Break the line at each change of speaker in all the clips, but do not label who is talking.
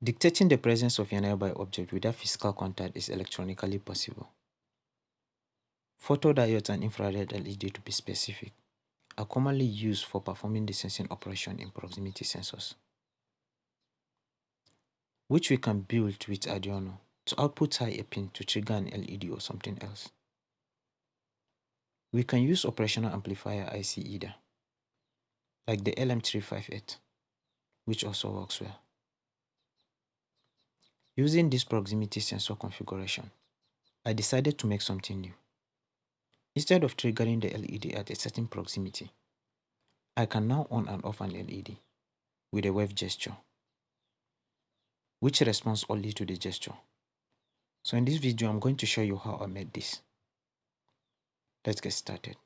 Dictating the presence of a nearby object without physical contact is electronically possible. Photodiodes and infrared LED, to be specific, are commonly used for performing the sensing operation in proximity sensors, which we can build with Arduino to output tie a pin to trigger an LED or something else. We can use operational amplifier IC either, like the LM358, which also works well. Using this proximity sensor configuration, I decided to make something new. Instead of triggering the LED at a certain proximity, I can now on and off an LED with a wave gesture, which responds only to the gesture. So in this video, I'm going to show you how I made this. Let's get started.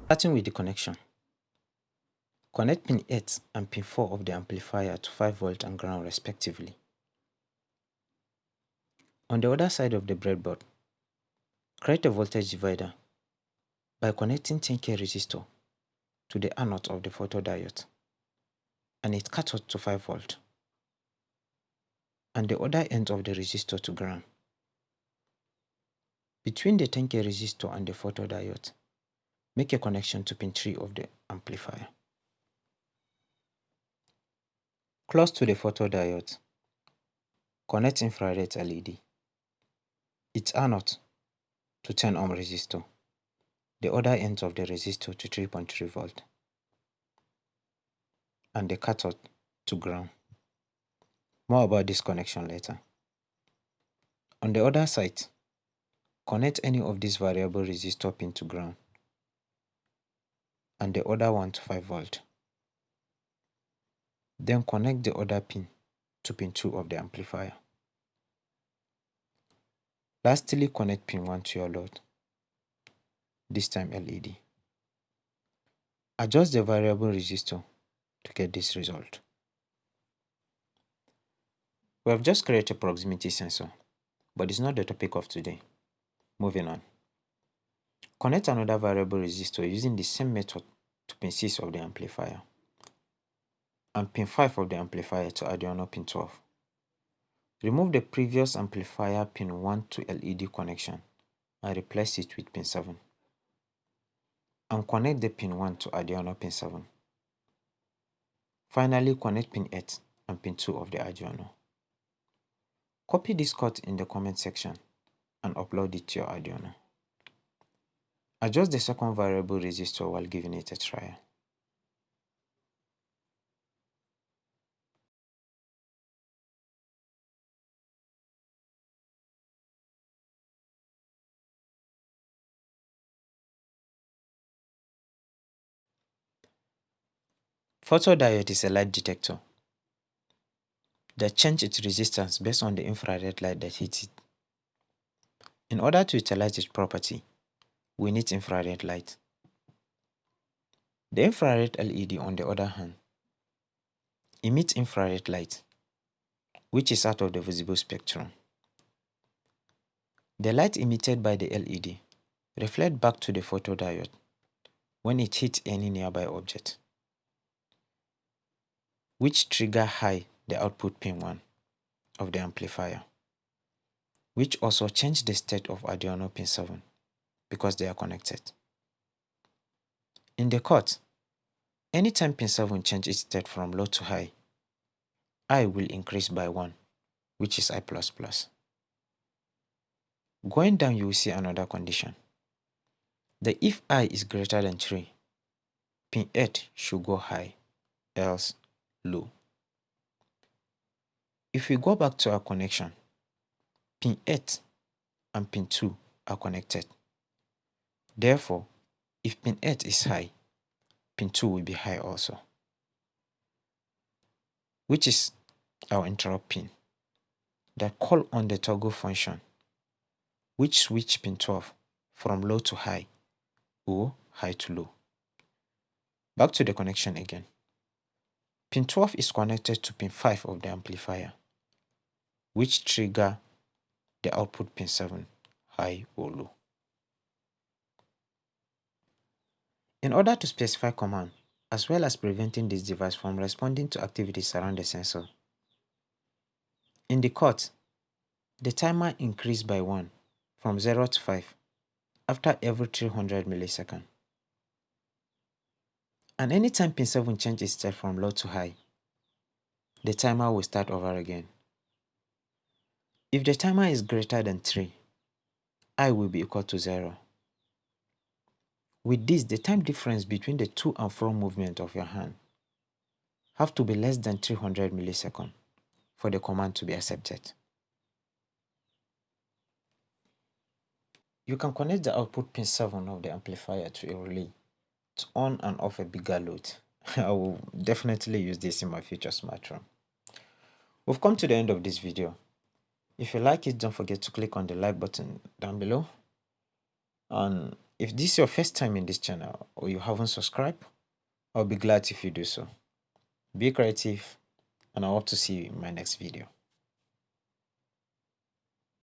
Starting with the connection. Connect pin 8 and pin 4 of the amplifier to 5V and ground respectively. On the other side of the breadboard, create a voltage divider by connecting 10K resistor to the anode of the photodiode and its cathode to 5V and the other end of the resistor to ground. Between the 10K resistor and the photodiode, make a connection to pin 3 of the amplifier. Close to the photodiode, connect infrared LED, its anode to 10 ohm resistor, the other end of the resistor to 3.3V, and the cathode to ground. More about this connection later. On the other side, connect any of these variable resistor pin to ground and the other one to 5V. Then connect the other pin to pin 2 of the amplifier. Lastly, connect pin 1 to your load, this time LED. Adjust the variable resistor to get this result. We have just created a proximity sensor, but it's not the topic of today. Moving on. Connect another variable resistor using the same method to pin 6 of the amplifier and pin 5 of the amplifier to Arduino pin 12. Remove the previous amplifier pin 1 to LED connection and replace it with pin 7. And connect the pin 1 to Arduino pin 7. Finally, connect pin 8 and pin 2 of the Arduino. Copy this code in the comment section and upload it to your Arduino. Adjust the second variable resistor while giving it a trial. Photodiode is a light detector that changes its resistance based on the infrared light that hits it. In order to utilize its property, we need infrared light. The infrared LED, on the other hand, emits infrared light, which is out of the visible spectrum. The light emitted by the LED reflects back to the photodiode when it hits any nearby object, which trigger high the output pin 1 of the amplifier, which also change the state of Arduino pin 7 because they are connected. In the code, anytime pin 7 changes its state from low to high, I will increase by 1, which is I++. Going down, you will see another condition. The if I is greater than 3, pin 8 should go high, else low. If we go back to our connection, pin 8 and pin 2 are connected. Therefore, if pin 8 is high, pin 2 will be high also, which is our interrupt pin that call on the toggle function, which switch pin 12 from low to high or high to low. Back to the connection again. Pin 12 is connected to pin 5 of the amplifier, which trigger the output pin 7 high or low. In order to specify command, as well as preventing this device from responding to activities around the sensor, in the cut, the timer increased by 1 from 0 to 5 after every 300 milliseconds. And anytime pin 7 changes state from low to high, the timer will start over again. If the timer is greater than 3, I will be equal to 0. With this, the time difference between the to and fro movement of your hand have to be less than 300 milliseconds for the command to be accepted. You can connect the output pin 7 of the amplifier to a relay to on and off a bigger load. I will definitely use this in my future smartphone. We've come to the end of this video. If you like it, don't forget to click on the like button down below. And if this is your first time in this channel or you haven't subscribed, I'll be glad if you do so. Be creative, and I hope to see you in my next video.